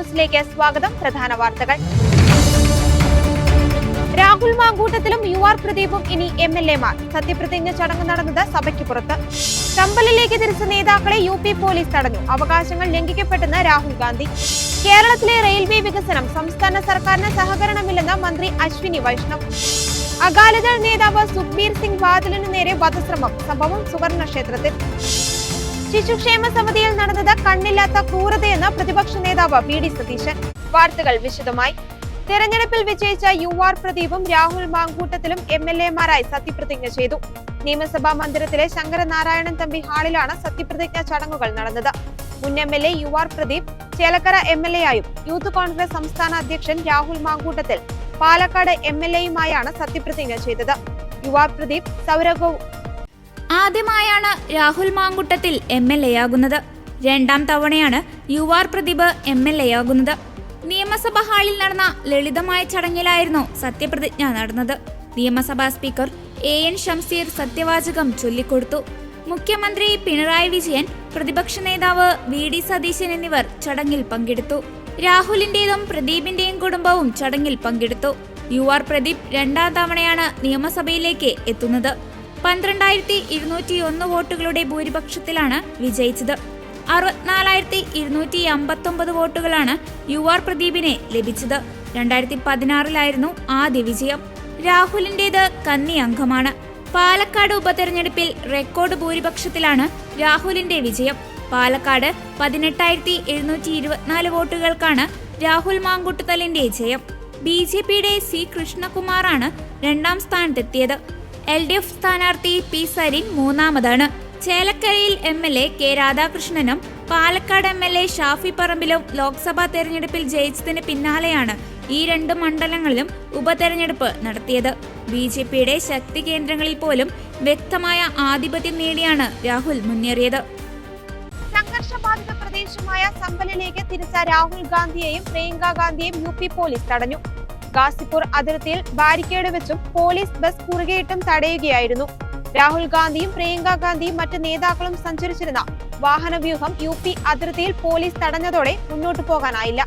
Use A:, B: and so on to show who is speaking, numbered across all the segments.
A: ന്യൂസിലേക്ക് സ്വാഗതം. പ്രധാന വാർത്തകൾ. രാഹുൽ മാങ്കൂട്ടത്തിലും UR പ്രദീപും ഇനി MLA-മാർ. സത്യപ്രതിജ്ഞ ചടങ്ങ് നടന്നത് സഭയ്ക്ക് പുറത്ത്. ചമ്പലിലേക്ക് തിരിച്ച നേതാക്കളെ UP പോലീസ് തടഞ്ഞു. അവകാശങ്ങൾ ലംഘിക്കപ്പെട്ടെന്ന് രാഹുൽ ഗാന്ധി. കേരളത്തിലെ റെയിൽവേ വികസനം സംസ്ഥാന സർക്കാരിന് സഹകരണമില്ലെന്ന് മന്ത്രി അശ്വിനി വൈഷ്ണവ്. അകാലിദൾ നേതാവ് സുഖ്ബീർ സിംഗ് ബാദലിനു നേരെ വധശ്രമം. സംഭവം സുവർണ ക്ഷേത്രത്തിൽ. ശിശുക്ഷേമ സമിതിയിൽ നടന്നത് കണ്ണില്ലാത്ത ക്രൂരതയെന്ന് പ്രതിപക്ഷ നേതാവ് VD സതീശൻ. വാർത്തകൾ വിശദമായി. തെരഞ്ഞെടുപ്പിൽ വിജയിച്ച UR പ്രദീപും രാഹുൽ മാങ്കൂട്ടത്തിലും MLA-മാരായി സത്യപ്രതിജ്ഞ ചെയ്തു. നിയമസഭാ മന്ദിരത്തിലെ ശങ്കരനാരായണൻ തമ്പി ഹാളിലാണ് സത്യപ്രതിജ്ഞ ചടങ്ങുകൾ നടന്നത്. മുൻ MLA UR പ്രദീപ് ചേലക്കര MLA-ആയും യൂത്ത് കോൺഗ്രസ് സംസ്ഥാന അധ്യക്ഷൻ രാഹുൽ മാങ്കൂട്ടത്തിൽ പാലക്കാട് MLA-യുമായാണ് സത്യപ്രതിജ്ഞ ചെയ്തത്. UR പ്രദീപ് സൗരഭവും
B: ആദ്യമായാണ് രാഹുൽ മാങ്കൂട്ടത്തിൽ MLA-യാകുന്നത്. രണ്ടാം തവണയാണ് UR പ്രദീപ് MLA-യാകുന്നത്. നിയമസഭാ ഹാളിൽ നടന്ന ലളിതമായ ചടങ്ങിലായിരുന്നു സത്യപ്രതിജ്ഞ നടന്നത്. നിയമസഭാ സ്പീക്കർ AN ഷംസീർ സത്യവാചകം ചൊല്ലിക്കൊടുത്തു. മുഖ്യമന്ത്രി പിണറായി വിജയൻ, പ്രതിപക്ഷ നേതാവ് VD സതീശൻ എന്നിവർ ചടങ്ങിൽ പങ്കെടുത്തു. രാഹുലിന്റേതും പ്രദീപിന്റെയും കുടുംബവും ചടങ്ങിൽ പങ്കെടുത്തു. UR പ്രദീപ് രണ്ടാം തവണയാണ് നിയമസഭയിലേക്ക് എത്തുന്നത്. 12,201 വോട്ടുകളുടെ ഭൂരിപക്ഷത്തിലാണ് വിജയിച്ചത്. 64,259 വോട്ടുകളാണ് UR പ്രദീപിനെ ലഭിച്ചത്. 2016-ലായിരുന്നു ആദ്യ വിജയം. രാഹുലിന്റേത് കന്നി അംഗമാണ്. പാലക്കാട് ഉപതെരഞ്ഞെടുപ്പിൽ റെക്കോർഡ് ഭൂരിപക്ഷത്തിലാണ് രാഹുലിന്റെ വിജയം. പാലക്കാട് 18,724 വോട്ടുകൾക്കാണ് രാഹുൽ മാങ്കൂട്ടത്തലിന്റെ ജയം. BJP-യുടെ C കൃഷ്ണകുമാറാണ് രണ്ടാം സ്ഥാനത്തെത്തിയത്. LDF സ്ഥാനാർത്ഥി P സരിൻ മൂന്നാമതാണ്. ചേലക്കരയിൽ MLA K രാധാകൃഷ്ണനും Palakkad MLA Shafi പറമ്പിലും ലോക്സഭാ തെരഞ്ഞെടുപ്പിൽ ജയിച്ചതിന് പിന്നാലെയാണ് ഈ രണ്ട് മണ്ഡലങ്ങളിലും ഉപതെരഞ്ഞെടുപ്പ് നടത്തിയത്. BJP-യുടെ ശക്തി കേന്ദ്രങ്ങളിൽ പോലും വ്യക്തമായ ആധിപത്യം നേടിയാണ് രാഹുൽ മുന്നേറിയത്.
A: സംഘർഷബാധിത പ്രദേശമായ സമ്പലിലേക്ക് തിരിച്ച രാഹുൽ ഗാന്ധിയെയും പ്രിയങ്ക ഗാന്ധിയെയും UP പോലീസ് തടഞ്ഞു. ഗാസിപൂർ അതിർത്തിയിൽ ബാരിക്കേഡ് വെച്ചും പോലീസ് ബസ് കുറുകെയിട്ടും തടയുകയായിരുന്നു. രാഹുൽ ഗാന്ധിയും പ്രിയങ്ക ഗാന്ധിയും മറ്റ് നേതാക്കളും സഞ്ചരിച്ചിരുന്ന വാഹനവ്യൂഹം UP അതിർത്തിയിൽ പോലീസ് തടഞ്ഞതോടെ മുന്നോട്ടു പോകാനായില്ല.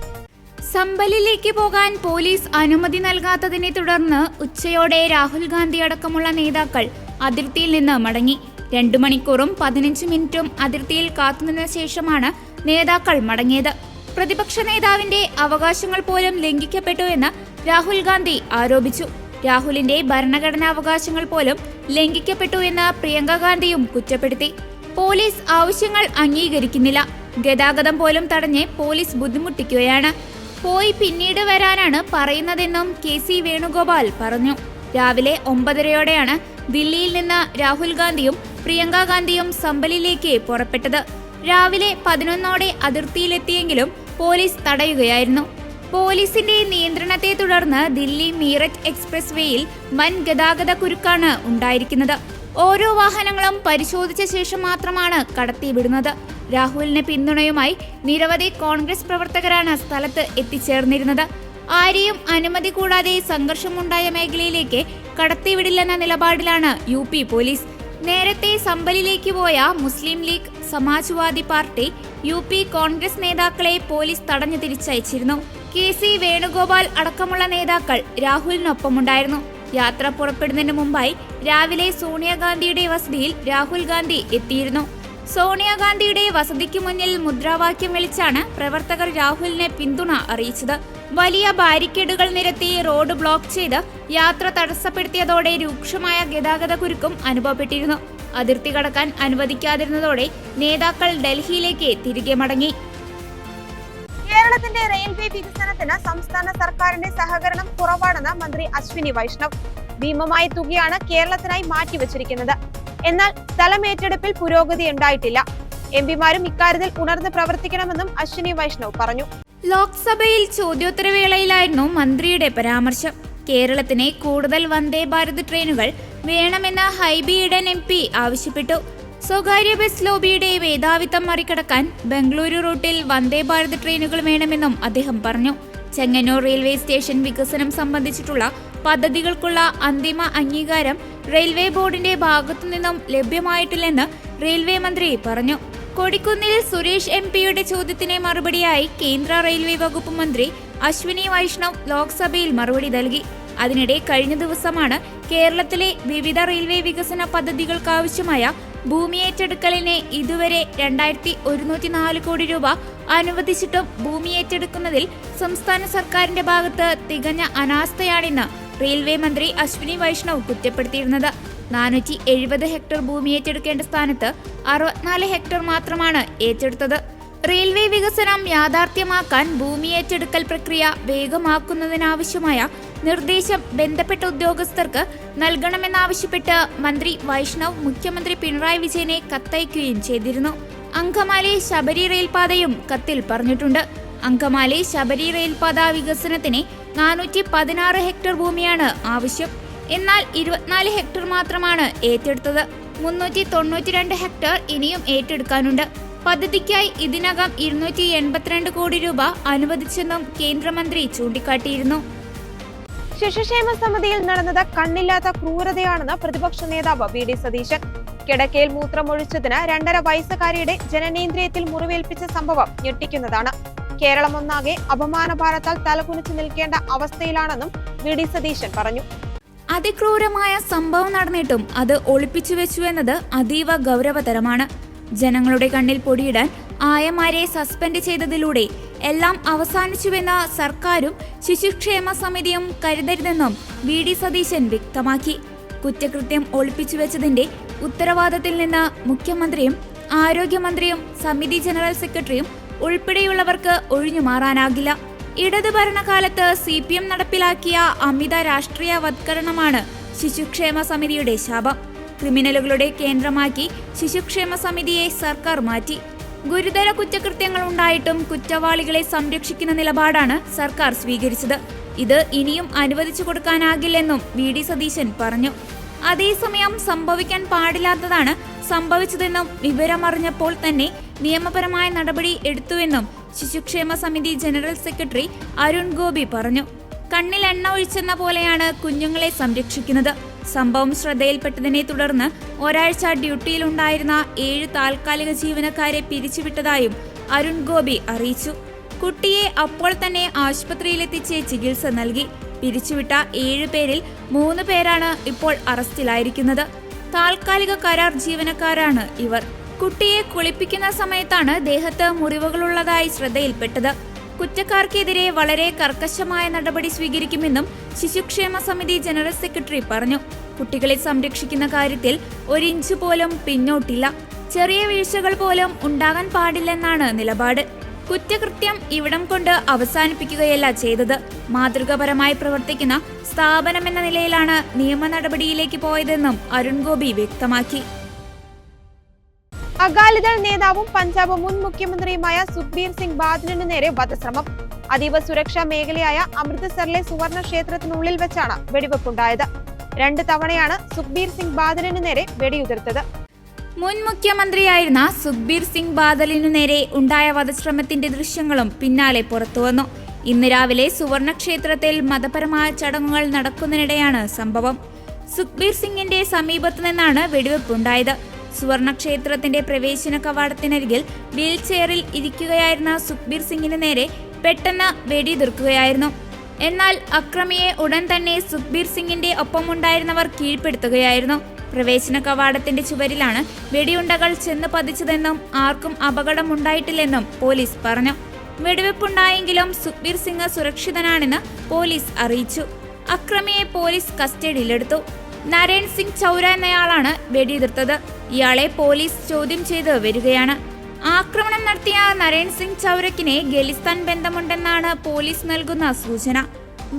B: സമ്പലിലേക്ക് പോകാൻ പോലീസ് അനുമതി നൽകാത്തതിനെ തുടർന്ന് ഉച്ചയോടെ രാഹുൽ ഗാന്ധി അടക്കമുള്ള നേതാക്കൾ അതിർത്തിയിൽ നിന്ന് മടങ്ങി. 2 മണിക്കൂറും 15 മിനിറ്റും അതിർത്തിയിൽ കാത്തുനിന്ന ശേഷമാണ് നേതാക്കൾ മടങ്ങിയത്. പ്രതിപക്ഷ നേതാവിന്റെ അവകാശങ്ങൾ പോലും ലംഘിക്കപ്പെട്ടു എന്ന് രാഹുൽ ഗാന്ധി ആരോപിച്ചു. രാഹുലിന്റെ ഭരണഘടനാ അവകാശങ്ങൾ പോലും ലംഘിക്കപ്പെട്ടു എന്ന് പ്രിയങ്ക ഗാന്ധിയും കുറ്റപ്പെടുത്തി. പോലീസ് ആവശ്യങ്ങൾ അംഗീകരിക്കുന്നില്ല. ഗതാഗതം പോലും തടഞ്ഞ് പോലീസ് ബുദ്ധിമുട്ടിക്കുകയാണ്. പോയി പിന്നീട് വരാനാണ് പറയുന്നതെന്നും KC വേണുഗോപാൽ പറഞ്ഞു. രാവിലെ 9:30-യോടെയാണ് ദില്ലിയിൽ നിന്ന് രാഹുൽ ഗാന്ധിയും പ്രിയങ്ക ഗാന്ധിയും സമ്പലിലേക്ക് പുറപ്പെട്ടത്. രാവിലെ 11-ഓടെ അതിർത്തിയിലെത്തിയെങ്കിലും പോലീസ് തടയുകയായിരുന്നു. പോലീസിന്റെ നിയന്ത്രണത്തെ തുടർന്ന് ദില്ലി മീററ്റ് എക്സ്പ്രസ് വേയിൽ വൻ ഗതാഗത കുരുക്കാണ് ഉണ്ടായിരിക്കുന്നത്. ഓരോ വാഹനങ്ങളും പരിശോധിച്ച ശേഷം മാത്രമാണ് കടത്തിവിടുന്നത്. രാഹുലിന് പിന്തുണയുമായി നിരവധി കോൺഗ്രസ് പ്രവർത്തകരാണ് സ്ഥലത്ത് എത്തിച്ചേർന്നിരുന്നത്. ആരെയും അനുമതി കൂടാതെ സംഘർഷമുണ്ടായ മേഖലയിലേക്ക് കടത്തിവിടില്ലെന്ന നിലപാടിലാണ് UP പോലീസ്. നേരത്തെ സമ്പലിലേക്ക് പോയ മുസ്ലിം ലീഗ്, സമാജ്വാദി പാർട്ടി, UP കോൺഗ്രസ് നേതാക്കളെ പോലീസ് തടഞ്ഞു തിരിച്ചയച്ചിരുന്നു. KC വേണുഗോപാൽ അടക്കമുള്ള നേതാക്കൾ രാഹുലിനൊപ്പമുണ്ടായിരുന്നു. യാത്ര പുറപ്പെടുന്നതിന് മുമ്പായി രാവിലെ സോണിയാഗാന്ധിയുടെ വസതിയിൽ രാഹുൽ ഗാന്ധി എത്തിയിരുന്നു. സോണിയാഗാന്ധിയുടെ വസതിക്ക് മുന്നിൽ മുദ്രാവാക്യം വിളിച്ചാണ് പ്രവർത്തകർ രാഹുലിനെ പിന്തുണ അറിയിച്ചത്. വലിയ ബാരിക്കേഡുകൾ നിരത്തി റോഡ് ബ്ലോക്ക് ചെയ്ത് യാത്ര തടസ്സപ്പെടുത്തിയതോടെ രൂക്ഷമായ ഗതാഗത കുരുക്കും അനുഭവപ്പെട്ടിരുന്നു. അതിർത്തി കടക്കാൻ അനുവദിക്കാതിരുന്നതോടെ നേതാക്കൾ ഡൽഹിയിലേക്ക് തിരികെ മടങ്ങി.
A: കേരളത്തിന്റെ റെയിൽവേ വികസനത്തിന് സംസ്ഥാന സർക്കാരിന്റെ സഹകരണം കുറവാണെന്ന് മന്ത്രി അശ്വിനി വൈഷ്ണവ്. ഭീമമായ തുകയാണ് കേരളത്തിനായി മാറ്റിവെച്ചിരിക്കുന്നത്. എന്നാൽ സ്ഥലമേറ്റെടുപ്പിൽ പുരോഗതി ഉണ്ടായിട്ടില്ല. MP-മാരും ഇക്കാര്യത്തിൽ ഉണർന്ന് പ്രവർത്തിക്കണമെന്നും അശ്വിനി വൈഷ്ണവ് പറഞ്ഞു.
B: ലോക്സഭയിൽ ചോദ്യോത്തരവേളയിലായിരുന്നു മന്ത്രിയുടെ പരാമർശം. കേരളത്തിന് കൂടുതൽ വന്ദേ ഭാരത് ട്രെയിനുകൾ വേണമെന്ന് ഹൈബി ഈഡൻ MP ആവശ്യപ്പെട്ടു. സ്വകാര്യ ബസ് ലോബിയുടെ മേധാവിത്വം മറികടക്കാൻ ബംഗളൂരു റൂട്ടിൽ വന്ദേ ഭാരത് ട്രെയിനുകൾ വേണമെന്നും അദ്ദേഹം പറഞ്ഞു. ചെങ്ങന്നൂർ റെയിൽവേ സ്റ്റേഷൻ വികസനം സംബന്ധിച്ചിട്ടുള്ള പദ്ധതികൾക്കുള്ള അന്തിമ അംഗീകാരം റെയിൽവേ ബോർഡിന്റെ ഭാഗത്തുനിന്നും ലഭ്യമായിട്ടില്ലെന്ന് റെയിൽവേ മന്ത്രി പറഞ്ഞു. കൊടിക്കുന്നിൽ സുരേഷ് MP-യുടെ ചോദ്യത്തിന് മറുപടിയായി കേന്ദ്ര റെയിൽവേ വകുപ്പ് മന്ത്രി അശ്വിനി വൈഷ്ണവ് ലോക്സഭയിൽ മറുപടി നൽകി. അതിനിടെ കഴിഞ്ഞ ദിവസമാണ് കേരളത്തിലെ വിവിധ റെയിൽവേ വികസന പദ്ധതികൾക്കാവശ്യമായ ഭൂമി ഏറ്റെടുക്കലിന് ഇതുവരെ 2104 കോടി രൂപ അനുവദിച്ചിട്ടും ഭൂമി ഏറ്റെടുക്കുന്നതിൽ സംസ്ഥാന സർക്കാരിന്റെ ഭാഗത്ത് തികഞ്ഞ അനാസ്ഥയാണെന്ന് റെയിൽവേ മന്ത്രി അശ്വിനി വൈഷ്ണവ് കുറ്റപ്പെടുത്തിയിരുന്നത്. 470 ഹെക്ടർ ഭൂമി ഏറ്റെടുക്കേണ്ട സ്ഥാനത്ത് 64 ഹെക്ടർ മാത്രമാണ് ഏറ്റെടുത്തത്. റെയിൽവേ വികസനം യാഥാർത്ഥ്യമാക്കാൻ ഭൂമി ഏറ്റെടുക്കൽ പ്രക്രിയ വേഗമാക്കുന്നതിനാവശ്യമായ നിർദ്ദേശം ബന്ധപ്പെട്ട ഉദ്യോഗസ്ഥർക്ക് നൽകണമെന്നാവശ്യപ്പെട്ട് മന്ത്രി വൈഷ്ണവ് മുഖ്യമന്ത്രി പിണറായി വിജയനെ കത്തയക്കുകയും ചെയ്തിരുന്നു. അങ്കമാലി ശബരി റെയിൽപാതയും കത്തിൽ പറഞ്ഞിട്ടുണ്ട്. അങ്കമാലി ശബരി റെയിൽപാത വികസനത്തിന് 416 ഹെക്ടർ ഭൂമിയാണ് ആവശ്യം. എന്നാൽ 24 ഹെക്ടർ മാത്രമാണ് ഏറ്റെടുത്തത്. 392 ഹെക്ടർ ഇനിയും ഏറ്റെടുക്കാനുണ്ട്. പദ്ധതിക്കായി ഇതിനകം 282 കോടി രൂപ അനുവദിച്ചെന്നും കേന്ദ്രമന്ത്രി ചൂണ്ടിക്കാട്ടിയിരുന്നു.
A: ശിശുക്ഷേമ സമിതിയിൽ നടന്നത് കണ്ണില്ലാത്ത ക്രൂരതയാണെന്ന് പ്രതിപക്ഷ നേതാവ് VD സതീശൻ. കിടക്കയിൽ മൂത്രമൊഴിച്ചതിന് 2.5 വയസ്സുകാരിയുടെ ജനനേന്ദ്രിയത്തിൽ മുറിവേൽപ്പിച്ച സംഭവം ഞെട്ടിക്കുന്നതാണ്. കേരളം ഒന്നാകെ അപമാനഭാരത്താൽ തലകുനിച്ചു നിൽക്കേണ്ട അവസ്ഥയിലാണെന്നും VD സതീശൻ പറഞ്ഞു.
B: അതിക്രൂരമായ സംഭവം നടന്നിട്ടും അത് ഒളിപ്പിച്ചു വെച്ചു എന്നത് അതീവ ഗൗരവതരമാണ്. ജനങ്ങളുടെ കണ്ണിൽ പൊടിയിടാൻ ആയമാരെ സസ്പെൻഡ് ചെയ്തതിലൂടെ എല്ലാം അവസാനിച്ചുവെന്ന് സർക്കാരും ശിശുക്ഷേമ സമിതിയും കരുതരുതെന്നും VD സതീശൻ വ്യക്തമാക്കി. കുറ്റകൃത്യം ഒളിപ്പിച്ചു വെച്ചതിന്റെ ഉത്തരവാദിത്തത്തിൽ നിന്ന് മുഖ്യമന്ത്രിയും ആരോഗ്യമന്ത്രിയും സമിതി ജനറൽ സെക്രട്ടറിയും ഉൾപ്പെടെയുള്ളവർക്ക് ഒഴിഞ്ഞുമാറാനാകില്ല. ഇടത് ഭരണകാലത്ത് CPM നടപ്പിലാക്കിയ അമിത രാഷ്ട്രീയവത്കരണമാണ് ശിശുക്ഷേമ സമിതിയുടെ ശാപം. ക്രിമിനലുകളുടെ കേന്ദ്രമാക്കി ശിശുക്ഷേമ സമിതിയെ സർക്കാർ മാറ്റി. ഗുരുതര കുറ്റകൃത്യങ്ങൾ ഉണ്ടായിട്ടും കുറ്റവാളികളെ സംരക്ഷിക്കുന്ന നിലപാടാണ് സർക്കാർ സ്വീകരിച്ചത്. ഇത് ഇനിയും അനുവദിച്ചു കൊടുക്കാനാകില്ലെന്നും VD സതീശൻ പറഞ്ഞു. അതേസമയം സംഭവിക്കാൻ പാടില്ലാത്തതാണ് സംഭവിച്ചതെന്നും വിവരമറിഞ്ഞപ്പോൾ തന്നെ നിയമപരമായ നടപടി എടുത്തുവെന്നും ശിശുക്ഷേമ സമിതി ജനറൽ സെക്രട്ടറി അരുൺ ഗോപി പറഞ്ഞു. കണ്ണിൽ എണ്ണ ഒഴിച്ചെന്ന പോലെയാണ് കുഞ്ഞുങ്ങളെ സംരക്ഷിക്കുന്നത്. സംഭവം ശ്രദ്ധയിൽപ്പെട്ടതിനെ തുടർന്ന് ഒരാഴ്ച ഡ്യൂട്ടിയിലുണ്ടായിരുന്ന 7 താൽക്കാലിക ജീവനക്കാരെ പിരിച്ചുവിട്ടതായും അരുൺ ഗോപി അറിയിച്ചു. കുട്ടിയെ അപ്പോൾ തന്നെ ആശുപത്രിയിലെത്തിച്ച് ചികിത്സ നൽകി. പിരിച്ചുവിട്ട 7 പേരിൽ 3 പേരാണ് ഇപ്പോൾ അറസ്റ്റിലായിരിക്കുന്നത്. താൽക്കാലിക കരാർ ജീവനക്കാരാണ് ഇവർ. കുട്ടിയെ കുളിപ്പിക്കുന്ന സമയത്താണ് ദേഹത്ത് മുറിവുകളുള്ളതായി ശ്രദ്ധയിൽപ്പെട്ടത്. കുറ്റക്കാർക്കെതിരെ വളരെ കർക്കശമായ നടപടി സ്വീകരിക്കുമെന്നും ശിശുക്ഷേമ സമിതി ജനറൽ സെക്രട്ടറി പറഞ്ഞു. കുട്ടികളെ സംരക്ഷിക്കുന്ന കാര്യത്തിൽ 1 ഇഞ്ച് പോലും പിന്നോട്ടില്ല. ചെറിയ വീഴ്ചകൾ പോലും ഉണ്ടാകാൻ പാടില്ലെന്നാണ് നിലപാട്. കുറ്റകൃത്യം ഇവിടം കൊണ്ട് അവസാനിപ്പിക്കുകയല്ല ചെയ്തത്. മാതൃകാപരമായി പ്രവർത്തിക്കുന്ന സ്ഥാപനമെന്ന നിലയിലാണ് നിയമ നടപടിയിലേക്ക് പോയതെന്നും അരുൺ ഗോപി വ്യക്തമാക്കി.
A: അകാലിദൾ നേതാവും പഞ്ചാബ് മുൻ മുഖ്യമന്ത്രിയുമായ സുഖ്ബീർ സിംഗ് ബാദലിനു നേരെ വധശ്രമം. അതീവ സുരക്ഷാ മേഖലയായ അമൃത്സറിലെ സുവർണ ക്ഷേത്രത്തിനുള്ളിൽ വെച്ചാണ് വെടിവെപ്പുണ്ടായത്. 2 തവണയാണ് സുഖ്ബീർ സിംഗ് ബാദലിനു നേരെ വെടിയുതിർത്തത്.
B: മുൻ മുഖ്യമന്ത്രിയായിരുന്ന സുഖ്ബീർ സിംഗ് ബാദലിനു നേരെ ഉണ്ടായ വധശ്രമത്തിന്റെ ദൃശ്യങ്ങളും പിന്നാലെ പുറത്തുവന്നു. ഇന്ന് രാവിലെ സുവർണ ക്ഷേത്രത്തിൽ മതപരമായ ചടങ്ങുകൾ നടക്കുന്നതിനിടെയാണ് സംഭവം. സുഖ്ബീർ സിംഗിന്റെ സമീപത്തു നിന്നാണ് വെടിവെപ്പുണ്ടായത്. സുവർണ ക്ഷേത്രത്തിന്റെ പ്രവേശന കവാടത്തിനരികിൽ വീൽ ചെയറിൽ ഇരിക്കുകയായിരുന്ന സുഖ്ബീർ സിംഗിന് നേരെ പെട്ടെന്ന് വെടിയുതിർക്കുകയായിരുന്നു. എന്നാൽ അക്രമിയെ ഉടൻ തന്നെ സുഖ്ബീർ സിംഗിന്റെ ഒപ്പമുണ്ടായിരുന്നവർ കീഴ്പ്പെടുത്തുകയായിരുന്നു. പ്രവേശന കവാടത്തിന്റെ ചുവരിലാണ് വെടിയുണ്ടകൾ ചെന്ന് പതിച്ചതെന്നും ആർക്കും അപകടമുണ്ടായിട്ടില്ലെന്നും പോലീസ് പറഞ്ഞു. വെടിവെപ്പുണ്ടായെങ്കിലും സുഖ്ബീർ സിംഗ് സുരക്ഷിതനാണെന്ന് പോലീസ് അറിയിച്ചു. അക്രമിയെ പോലീസ് കസ്റ്റഡിയിലെടുത്തു. നരേൻ സിംഗ് ചൗര എന്നയാളാണ് വെടിയുതിർത്തത്. ഇയാളെ പോലീസ് ചോദ്യം ചെയ്ത് വരികയാണ്. ആക്രമണം നടത്തിയ നരേൻ സിംഗ് ചൗരക്കിനെ ഖലിസ്ഥാൻ ബന്ധമുണ്ടെന്നാണ് പോലീസ് നൽകുന്ന സൂചന.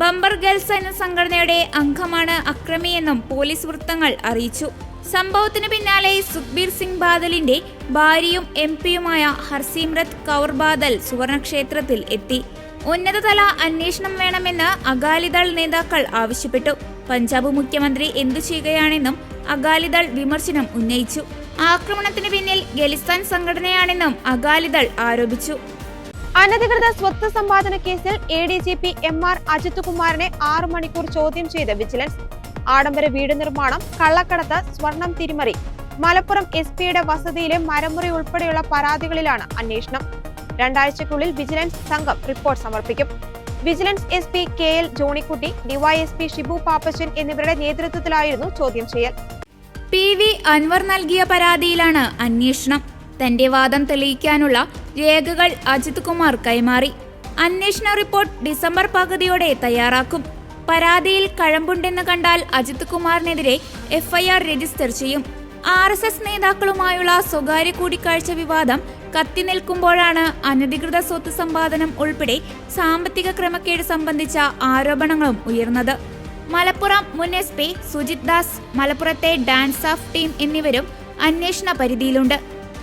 B: ബംബർ ഗേൾസ് എന്ന സംഘടനയുടെ അംഗമാണ് അക്രമിയെന്നും പോലീസ് വൃത്തങ്ങൾ അറിയിച്ചു. സംഭവത്തിന് പിന്നാലെ സുഖ്ബീർ സിംഗ് ബാദലിന്റെ ഭാര്യയും MP-യുമായ ഹർസിമ്രത് കൗർ ബാദൽ സുവർണക്ഷേത്രത്തിൽ എത്തി. ഉന്നതതല അന്വേഷണം വേണമെന്ന് അകാലിദൾ നേതാക്കൾ ആവശ്യപ്പെട്ടു. പഞ്ചാബ് മുഖ്യമന്ത്രി എന്തു ചെയ്യുകയാണെന്നും അകാലിദൾ വിമർശനം ഉന്നയിച്ചു. ആക്രമണത്തിന് പിന്നിൽ ഖലിസ്ഥാൻ സംഘടനയാണെന്നും അകാലിദൾ ആരോപിച്ചു.
A: അനധികൃത സ്വത്ത് സമ്പാദന കേസിൽ ADGP MR അജിത് കുമാറിനെ 6 മണിക്കൂർ ചോദ്യം ചെയ്ത് വിജിലൻസ്. ആഡംബര വീട് നിർമ്മാണം, കള്ളക്കടത്ത്, സ്വർണം തിരിമറി, മലപ്പുറം SP-യുടെ വസതിയിലെ മരമുറി ഉൾപ്പെടെയുള്ള പരാതികളിലാണ് അന്വേഷണം. 2 ആഴ്ചയ്ക്കുള്ളിൽ വിജിലൻസ് സംഘം റിപ്പോർട്ട് സമർപ്പിക്കും. Vigilance SP KL Johnykutty, DYSP Shibu Pappachan എന്നിവരുടെ നേതൃത്വത്തിലായിരുന്നു ചോദ്യം ചെയ്യൽ.
B: PV അൻവർ നൽകിയ പരാതിയിലാണ് അന്വേഷണം. തന്റെ വാദം തെളിയിക്കാനുള്ള രേഖകൾ അജിത് കുമാർ കൈമാറി. അന്വേഷണ റിപ്പോർട്ട് ഡിസംബർ പകുതിയോടെ തയ്യാറാക്കും. പരാതിയിൽ കഴമ്പുണ്ടെന്ന് കണ്ടാൽ അജിത് കുമാറിനെതിരെ FIR രജിസ്റ്റർ ചെയ്യും. RSS നേതാക്കളുമായുള്ള സ്വകാര്യ കൂടിക്കാഴ്ച വിവാദം കത്തിനിൽക്കുമ്പോഴാണ് അനധികൃത സ്വത്ത് സമ്പാദനം ഉൾപ്പെടെ സാമ്പത്തിക ക്രമക്കേട് സംബന്ധിച്ച ആരോപണങ്ങളും ഉയർന്നത്. മലപ്പുറം മുൻ SP സുജിത് ദാസ്, മലപ്പുറത്തെ ഡാൻസ് ഓഫ് ടീം എന്നിവരും അന്വേഷണ പരിധിയിലുണ്ട്.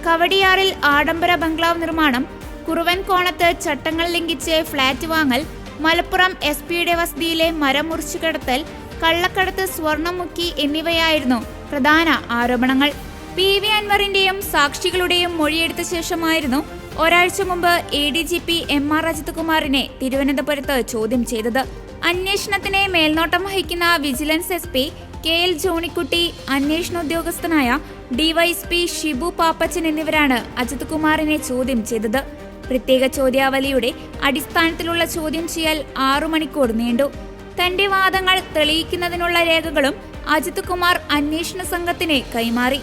B: കവടിയാറിൽ ആഡംബര ബംഗ്ലാവ് നിർമ്മാണം, കുറുവൻകോണത്ത് ചട്ടങ്ങൾ ലംഘിച്ച് ഫ്ളാറ്റ് വാങ്ങൽ, മലപ്പുറം SP-യുടെ വസതിയിലെ മരം മുറിച്ചു കടത്തൽ, കള്ളക്കടത്ത്, സ്വർണം മുക്കി എന്നിവയായിരുന്നു പ്രധാന ആരോപണങ്ങൾ. PV അൻവറിന്റെയും സാക്ഷികളുടെയും മൊഴിയെടുത്ത ശേഷമായിരുന്നു ഒരാഴ്ച മുമ്പ് ADGP MR അജിത് കുമാറിനെ തിരുവനന്തപുരത്ത് ചോദ്യം ചെയ്തത്. അന്വേഷണത്തിന് മേൽനോട്ടം വഹിക്കുന്ന വിജിലൻസ് SP KL ജോണിക്കുട്ടി, അന്വേഷണ ഉദ്യോഗസ്ഥനായ DYSP ഷിബു പാപ്പച്ചൻ എന്നിവരാണ് അജിത് കുമാറിനെ ചോദ്യം ചെയ്തത്. പ്രത്യേക ചോദ്യാവലിയുടെ അടിസ്ഥാനത്തിലുള്ള ചോദ്യം ചെയ്യൽ 6 മണിക്കൂർ നീണ്ടു. തന്റെ വാദങ്ങൾ തെളിയിക്കുന്നതിനുള്ള രേഖകളും അജിത് കുമാർ അന്വേഷണ സംഘത്തിന് കൈമാറി.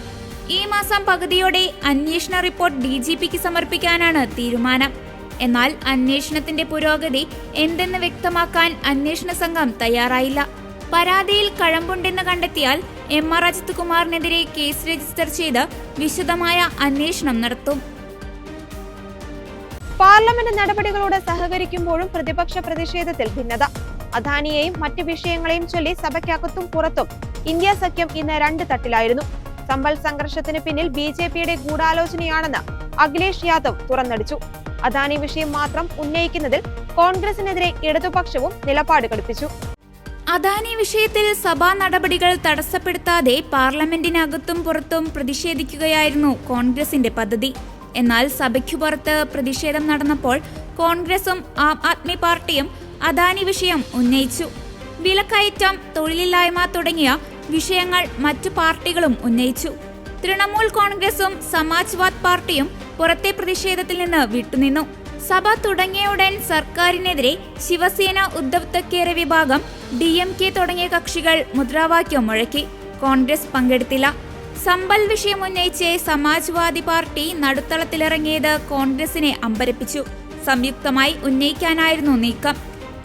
B: ഈ മാസം പകുതിയോടെ അന്വേഷണ റിപ്പോർട്ട് DGPക്ക് സമർപ്പിക്കാനാണ് തീരുമാനം. എന്നാൽ അന്വേഷണത്തിന്റെ പുരോഗതി എന്തെന്ന് വ്യക്തമാക്കാൻ അന്വേഷണ സംഘം തയ്യാറായില്ല. പരാതിയിൽ കഴമ്പുണ്ടെന്ന് കണ്ടെത്തിയാൽ MR അജിത് കുമാറിനെതിരെ കേസ് രജിസ്റ്റർ ചെയ്ത് വിശദമായ അന്വേഷണം നടത്തും.
A: പാർലമെന്റ് നടപടികളോട് സഹകരിക്കുമ്പോഴും പ്രതിപക്ഷ പ്രതിഷേധത്തിൽ ഭിന്നത. അദാനിയെയും മറ്റ് വിഷയങ്ങളെയും ചൊല്ലി സഭയ്ക്കകത്തും പുറത്തും ഇന്ത്യ സഖ്യം ഇന്ന് 2 തട്ടിലായിരുന്നു. സമ്പൽ സംഘർഷത്തിന് പിന്നിൽ BJP-യുടെ ഗൂഢാലോചനയാണെന്ന് അഖിലേഷ് യാദവ് തുറന്നടിച്ചു. അദാനി വിഷയം മാത്രം ഉന്നയിക്കുന്നതിൽ കോൺഗ്രസിനെതിരെ ഇടതുപക്ഷവും നിലപാട് ഘടിപ്പിച്ചു.
B: അദാനി വിഷയത്തിൽ സഭാ നടപടികൾ തടസ്സപ്പെടുത്താതെ പാർലമെന്റിനകത്തും പുറത്തും പ്രതിഷേധിക്കുകയായിരുന്നു കോൺഗ്രസിന്റെ പദ്ധതി. എന്നാൽ സഭയ്ക്കു പുറത്ത് പ്രതിഷേധം നടന്നപ്പോൾ കോൺഗ്രസും ആം ആദ്മി പാർട്ടിയും അദാനി വിഷയം ഉന്നയിച്ചു. വിലക്കയറ്റം, തൊഴിലില്ലായ്മ തുടങ്ങിയ വിഷയങ്ങൾ മറ്റു പാർട്ടികളും ഉന്നയിച്ചു. തൃണമൂൽ കോൺഗ്രസും സമാജ്വാദ് പാർട്ടിയും പുറത്തെ പ്രതിഷേധത്തിൽ നിന്ന് വിട്ടുനിന്നു. സഭ തുടങ്ങിയ സർക്കാരിനെതിരെ ശിവസേന, ഉദ്ധവ് തക്കേറെ വിഭാഗം, DMK തുടങ്ങിയ കക്ഷികൾ മുദ്രാവാക്യം മുഴക്കി. കോൺഗ്രസ് പങ്കെടുത്തില്ല. സമ്പൽ വിഷയം ഉന്നയിച്ച് സമാജ്വാദി പാർട്ടി നടുത്തളത്തിലിറങ്ങിയത് കോൺഗ്രസിനെ അമ്പരപ്പിച്ചു. സംയുക്തമായി ഉന്നയിക്കാനായിരുന്നു നീക്കം.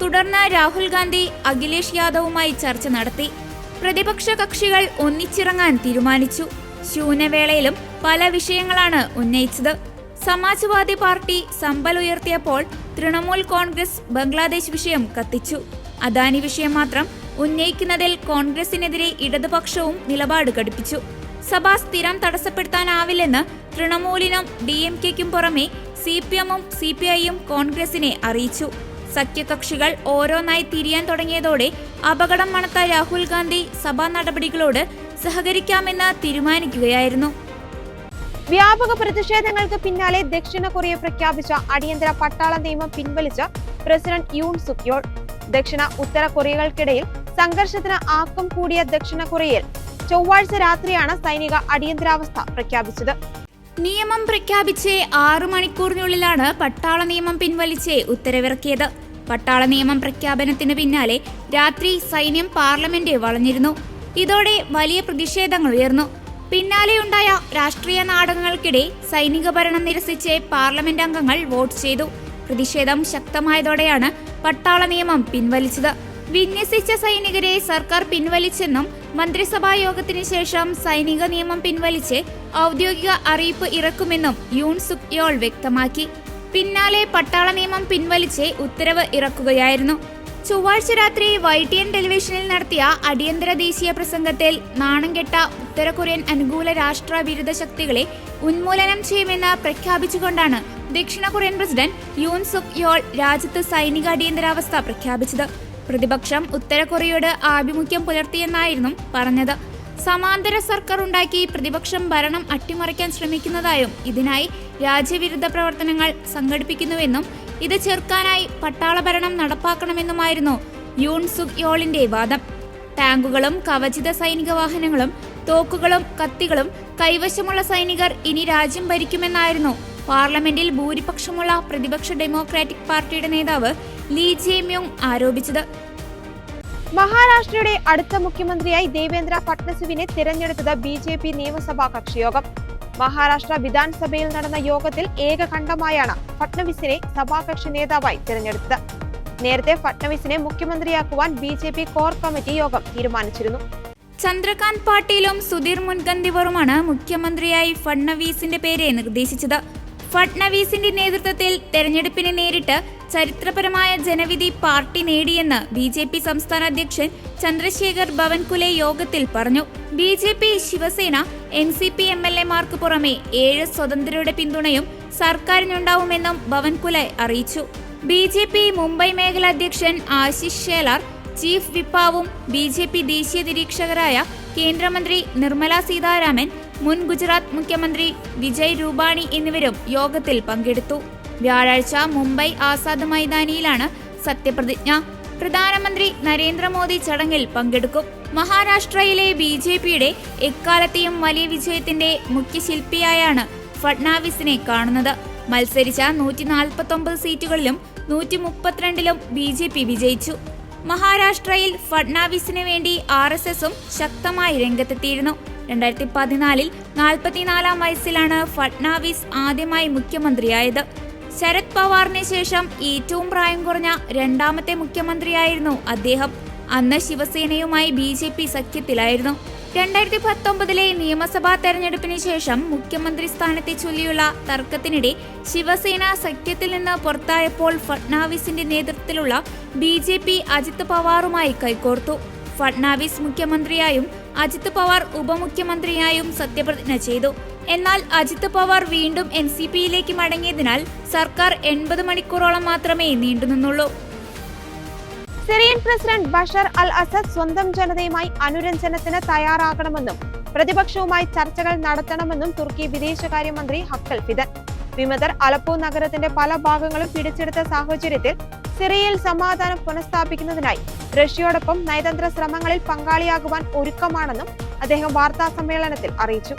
B: തുടർന്ന് രാഹുൽ ഗാന്ധി അഖിലേഷ് യാദവുമായി ചർച്ച നടത്തി. പ്രതിപക്ഷ കക്ഷികൾ ഒന്നിച്ചിറങ്ങാൻ തീരുമാനിച്ചു. ശൂന്യവേളയിലും പല വിഷയങ്ങളാണ് ഉന്നയിച്ചത്. സമാജ്വാദി പാർട്ടി സമ്പൽ ഉയർത്തിയപ്പോൾ തൃണമൂൽ കോൺഗ്രസ് ബംഗ്ലാദേശ് വിഷയം കത്തിച്ചു. അദാനി വിഷയം മാത്രം ഉന്നയിക്കുന്നതിൽ കോൺഗ്രസിനെതിരെ ഇടതുപക്ഷവും നിലപാട് ഘടിപ്പിച്ചു. സഭ സ്ഥിരം തടസ്സപ്പെടുത്താനാവില്ലെന്ന് തൃണമൂലിനും DMKയ്ക്കും പുറമെ CPM-ഉം CPI-യും കോൺഗ്രസിനെ അറിയിച്ചു. സഖ്യകക്ഷികൾ ഓരോന്നായി തിരിയാൻ തുടങ്ങിയതോടെ അപകടം മണത്ത രാഹുൽ ഗാന്ധി സഭാ നടപടികളോട് സഹകരിക്കാമെന്ന് തീരുമാനിക്കുകയായിരുന്നു.
A: വ്യാപക പ്രതിഷേധങ്ങൾക്ക് പിന്നാലെ ദക്ഷിണ കൊറിയ പ്രഖ്യാപിച്ച അടിയന്തര പട്ടാള നിയമം പിൻവലിച്ച പ്രസിഡന്റ് യൂൺ സുക് യോൾ. ദക്ഷിണ ഉത്തര കൊറിയകൾക്കിടയിൽ സംഘർഷത്തിന് ആക്കം കൂടിയ ദക്ഷിണ കൊറിയയിൽ ചൊവ്വാഴ്ച രാത്രിയാണ് സൈനിക അടിയന്തരാവസ്ഥ പ്രഖ്യാപിച്ചത്.
B: നിയമം പ്രഖ്യാപിച്ച് 6 മണിക്കൂറിനുള്ളിലാണ് പട്ടാള നിയമം പിൻവലിച്ച് ഉത്തരവിറക്കിയത്. പട്ടാള നിയമം പ്രഖ്യാപനത്തിന് പിന്നാലെ രാത്രി സൈന്യം പാർലമെന്റ് വളഞ്ഞിരുന്നു. ഇതോടെ വലിയ പ്രതിഷേധങ്ങൾ ഉയർന്നു. പിന്നാലെയുണ്ടായ രാഷ്ട്രീയ നാടകങ്ങൾക്കിടെ സൈനിക ഭരണം നിരസിച്ച് പാർലമെന്റ് അംഗങ്ങൾ വോട്ട് ചെയ്തു. പ്രതിഷേധം ശക്തമായതോടെയാണ് പട്ടാള നിയമം പിൻവലിച്ചത്. വിന്യസിച്ച സൈനികരെ സർക്കാർ പിൻവലിച്ചെന്നും മന്ത്രിസഭാ യോഗത്തിന് ശേഷം സൈനിക നിയമം പിൻവലിച്ച് ഔദ്യോഗിക അറിയിപ്പ് ഇറക്കുമെന്നും യൂൺ സുക് യോൾ വ്യക്തമാക്കി. പിന്നാലെ പട്ടാള നിയമം പിൻവലിച്ച് ഉത്തരവ് ഇറക്കുകയായിരുന്നു. ചൊവ്വാഴ്ച രാത്രി YTN ടെലിവിഷനിൽ നടത്തിയ അടിയന്തര ദേശീയ പ്രസംഗത്തിൽ നാണംകെട്ട ഉത്തര കൊറിയൻ അനുകൂല രാഷ്ട്ര വിരുദ്ധ ശക്തികളെ ഉന്മൂലനം ചെയ്യുമെന്ന് പ്രഖ്യാപിച്ചുകൊണ്ടാണ് ദക്ഷിണ കൊറിയൻ പ്രസിഡന്റ് യൂൺ സുക് യോൾ രാജ്യത്ത് സൈനിക അടിയന്തരാവസ്ഥ പ്രഖ്യാപിച്ചത്. പ്രതിപക്ഷം ഉത്തര കൊറിയയോട് ആഭിമുഖ്യം പുലർത്തിയെന്നായിരുന്നു പറഞ്ഞത്. സമാന്തര സർക്കാർ ഉണ്ടാക്കി പ്രതിപക്ഷം ഭരണം അട്ടിമറിക്കാൻ ശ്രമിക്കുന്നതായും ഇതിനായി രാജ്യവിരുദ്ധ പ്രവർത്തനങ്ങൾ സംഘടിപ്പിക്കുന്നുവെന്നും ഇത് ചെറുക്കാനായി പട്ടാള ഭരണം നടപ്പാക്കണമെന്നുമായിരുന്നു യൂൺ സുക് യോളിന്റെ വാദം. ടാങ്കുകളും കവചിത സൈനിക വാഹനങ്ങളും തോക്കുകളും കത്തികളും കൈവശമുള്ള സൈനികർ ഇനി രാജ്യം ഭരിക്കുമെന്നായിരുന്നു പാർലമെന്റിൽ ഭൂരിപക്ഷമുള്ള പ്രതിപക്ഷ ഡെമോക്രാറ്റിക് പാർട്ടിയുടെ നേതാവ് ലീ ജെ-മ്യൂങ് ആരോപിച്ചത്.
A: മഹാരാഷ്ട്രയുടെ അടുത്ത മുഖ്യമന്ത്രിയായി ദേവേന്ദ്ര ഫട്നവിസിനെ തിരഞ്ഞെടുത്തത് BJP നിയമസഭാ കക്ഷിയോഗം. മഹാരാഷ്ട്ര വിധാൻസഭയിൽ നടന്ന യോഗത്തിൽ ഏകകണ്ഠമായാണ് ഫട്നവിസിനെ സഭാകക്ഷി നേതാവായി തിരഞ്ഞെടുത്തത്. നേരത്തെ ഫട്നവിസിനെ മുഖ്യമന്ത്രിയാക്കുവാൻ BJP കോർ കമ്മിറ്റി യോഗം തീരുമാനിച്ചിരുന്നു.
B: ചന്ദ്രകാന്ത് പാട്ടീലും സുധീർ മുൻഗന്തിവറുമാണ് മുഖ്യമന്ത്രിയായി ഫട്നവീസിന്റെ പേര് നിർദ്ദേശിച്ചത്. ഫട്നവീസിന്റെ നേതൃത്വത്തിൽ തെരഞ്ഞെടുപ്പിനെ നേരിട്ട് ചരിത്രപരമായ ജനവിധി പാർട്ടി നേടിയെന്ന് BJP സംസ്ഥാന അധ്യക്ഷൻ ചന്ദ്രശേഖർ ബവൻകുലെ യോഗത്തിൽ പറഞ്ഞു. BJP, ശിവസേന, NCP MLA-മാർക്ക് പുറമെ 7 സ്വതന്ത്രരുടെ പിന്തുണയും സർക്കാരിനുണ്ടാവുമെന്നും ബവൻകുലെ അറിയിച്ചു. BJP മുംബൈ മേഖലാ അധ്യക്ഷൻ ആശിഷ് ഷേലാർ, ചീഫ് വിപ്പാവും BJP ദേശീയ നിരീക്ഷകരായ കേന്ദ്രമന്ത്രി നിർമ്മല സീതാരാമൻ, മുൻ ഗുജറാത്ത് മുഖ്യമന്ത്രി വിജയ് രൂപാണി എന്നിവരും യോഗത്തിൽ പങ്കെടുത്തു. വ്യാഴാഴ്ച മുംബൈ ആസാദ് മൈതാനിയിലാണ് സത്യപ്രതിജ്ഞ. പ്രധാനമന്ത്രി നരേന്ദ്രമോദി ചടങ്ങിൽ പങ്കെടുക്കും. മഹാരാഷ്ട്രയിലെ BJPയുടെ എക്കാലത്തെയും വലിയ വിജയത്തിന്റെ മുഖ്യശില്പിയായാണ് ഫട്നാവിസിനെ കാണുന്നത്. മത്സരിച്ച 149 സീറ്റുകളിലും 132ലും BJP വിജയിച്ചു. മഹാരാഷ്ട്രയിൽ ഫട്നാവിസിന് വേണ്ടി RSSും ശക്തമായി രംഗത്തെത്തിയിരുന്നു. 2014 44-ാം വയസ്സിലാണ് ഫട്നാവിസ് ആദ്യമായി മുഖ്യമന്ത്രിയായത്. ശരത് പവാറിന് ശേഷം ഏറ്റവും പ്രായം കുറഞ്ഞ രണ്ടാമത്തെ മുഖ്യമന്ത്രിയായിരുന്നു അദ്ദേഹം. അന്ന് ശിവസേനയുമായി BJP സഖ്യത്തിലായിരുന്നു. 2019 നിയമസഭാ തെരഞ്ഞെടുപ്പിന് ശേഷം മുഖ്യമന്ത്രി സ്ഥാനത്തെ ചൊല്ലിയുള്ള തർക്കത്തിനിടെ ശിവസേന സഖ്യത്തിൽ നിന്ന് പുറത്തായപ്പോൾ ഫട്നാവിസിന്റെ നേതൃത്വത്തിലുള്ള BJP അജിത് പവാറുമായി കൈകോർത്തു. ഫട്നാവിസ് മുഖ്യമന്ത്രിയായും അജിത് പവാർ ഉപമുഖ്യമന്ത്രിയായും സത്യപ്രതിജ്ഞ ചെയ്തു. എന്നാൽ അജിത് പവാർ വീണ്ടും NCPയിലേക്ക് മടങ്ങിയതിനാൽ സർക്കാർ 80 മണിക്കൂറോളം മാത്രമേ നീണ്ടുനിന്നുള്ളൂ.
A: സിറിയൻ പ്രസിഡന്റ് ബഷർ അൽ അസദ് സ്വന്തം ജനതയുമായി അനുരഞ്ജനത്തിന് തയ്യാറാകണമെന്നും പ്രതിപക്ഷവുമായി ചർച്ചകൾ നടത്തണമെന്നും തുർക്കി വിദേശകാര്യമന്ത്രി ഹക്കൽ ഫിദൻ. വിമതർ അലപ്പോ നഗരത്തിന്റെ പല ഭാഗങ്ങളും പിടിച്ചെടുത്ത സാഹചര്യത്തിൽ സിറിയയിൽ സമാധാനം പുനഃസ്ഥാപിക്കുന്നതിനായി റഷ്യയോടൊപ്പം നയതന്ത്ര ശ്രമങ്ങളിൽ പങ്കാളിയാകുവാൻ ഒരുക്കമാണെന്നും അദ്ദേഹം വാർത്താ സമ്മേളനത്തിൽ അറിയിച്ചു.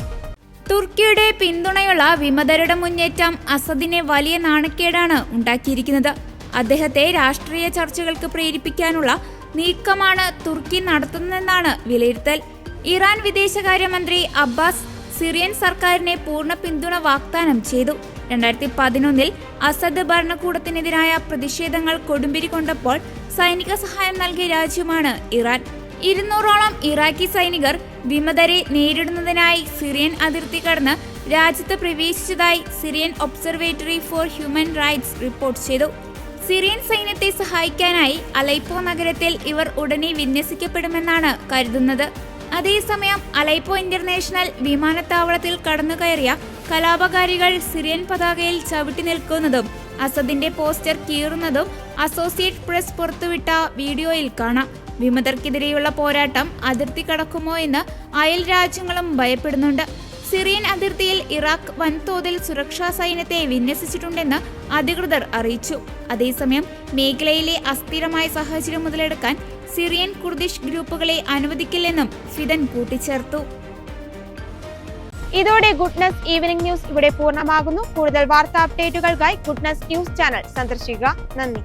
B: തുർക്കിയുടെ പിന്തുണയുള്ള വിമതരുടെ മുന്നേറ്റം അസദിനെ വലിയ നാണക്കേടാണ് ഉണ്ടാക്കിയിരിക്കുന്നത്. അദ്ദേഹത്തെ രാഷ്ട്രീയ ചർച്ചകൾക്ക് പ്രേരിപ്പിക്കാനുള്ള നീക്കമാണ് തുർക്കി നടത്തുന്നതെന്നാണ് വിലയിരുത്തൽ. ഇറാൻ വിദേശകാര്യമന്ത്രി അബ്ബാസ് സിറിയൻ സർക്കാരിനെ പൂർണ്ണ പിന്തുണ വാഗ്ദാനം ചെയ്തു. 2011 അസദ് ഭരണകൂടത്തിനെതിരായ പ്രതിഷേധങ്ങൾ കൊടുമ്പിരി കൊണ്ടപ്പോൾ സൈനിക സഹായം നൽകിയ രാജ്യമാണ് ഇറാൻ. 200ഓളം ഇറാഖി സൈനികർ വിമതരെ നേരിടുന്നതിനായി സിറിയൻ അതിർത്തി കടന്ന് രാജ്യത്ത് പ്രവേശിച്ചതായി Syrian observatory for human rights report ചെയ്തു. സിറിയൻ സൈന്യത്തെ സഹായിക്കാനായി അലൈപ്പോ നഗരത്തിൽ ഇവർ ഉടനെ വിന്യസിക്കപ്പെടുമെന്നാണ് കരുതുന്നത്. അതേസമയം അലൈപ്പോ ഇന്റർനാഷണൽ വിമാനത്താവളത്തിൽ കടന്നുകയറിയ കലാപകാരികൾ സിറിയൻ പതാകയിൽ ചവിട്ടി നിൽക്കുന്നതും അസദിന്റെ പോസ്റ്റർ കീറുന്നതും അസോസിയേറ്റ് പ്രസ് പുറത്തുവിട്ട വീഡിയോയിൽ കാണാം. വിമതർക്കെതിരെയുള്ള പോരാട്ടം അതിർത്തി കടക്കുമോ എന്ന് അയൽ രാജ്യങ്ങളും ഭയപ്പെടുന്നുണ്ട്. സിറിയൻ അതിർത്തിയിൽ ഇറാഖ് വൻതോതിൽ സുരക്ഷാ സൈന്യത്തെ വിന്യസിച്ചിട്ടുണ്ടെന്ന് അധികൃതർ അറിയിച്ചു. അതേസമയം മേഖലയിലെ അസ്ഥിരമായ സാഹചര്യം മുതലെടുക്കാൻ സിറിയൻ കുർദിഷ് ഗ്രൂപ്പുകളെ അനുവദിക്കില്ലെന്നും ഫിദൻ കൂട്ടിച്ചേർത്തു.
A: ഇതോടെ ഗുഡ്നസ് ഈവനിംഗ് ന്യൂസ് ഇവിടെ പൂർണ്ണമാകുന്നു. കൂടുതൽ വാർത്താ അപ്ഡേറ്റുകൾക്കായി ഗുഡ്നസ് ന്യൂസ് ചാനൽ സന്ദർശിക്കുക. നന്ദി.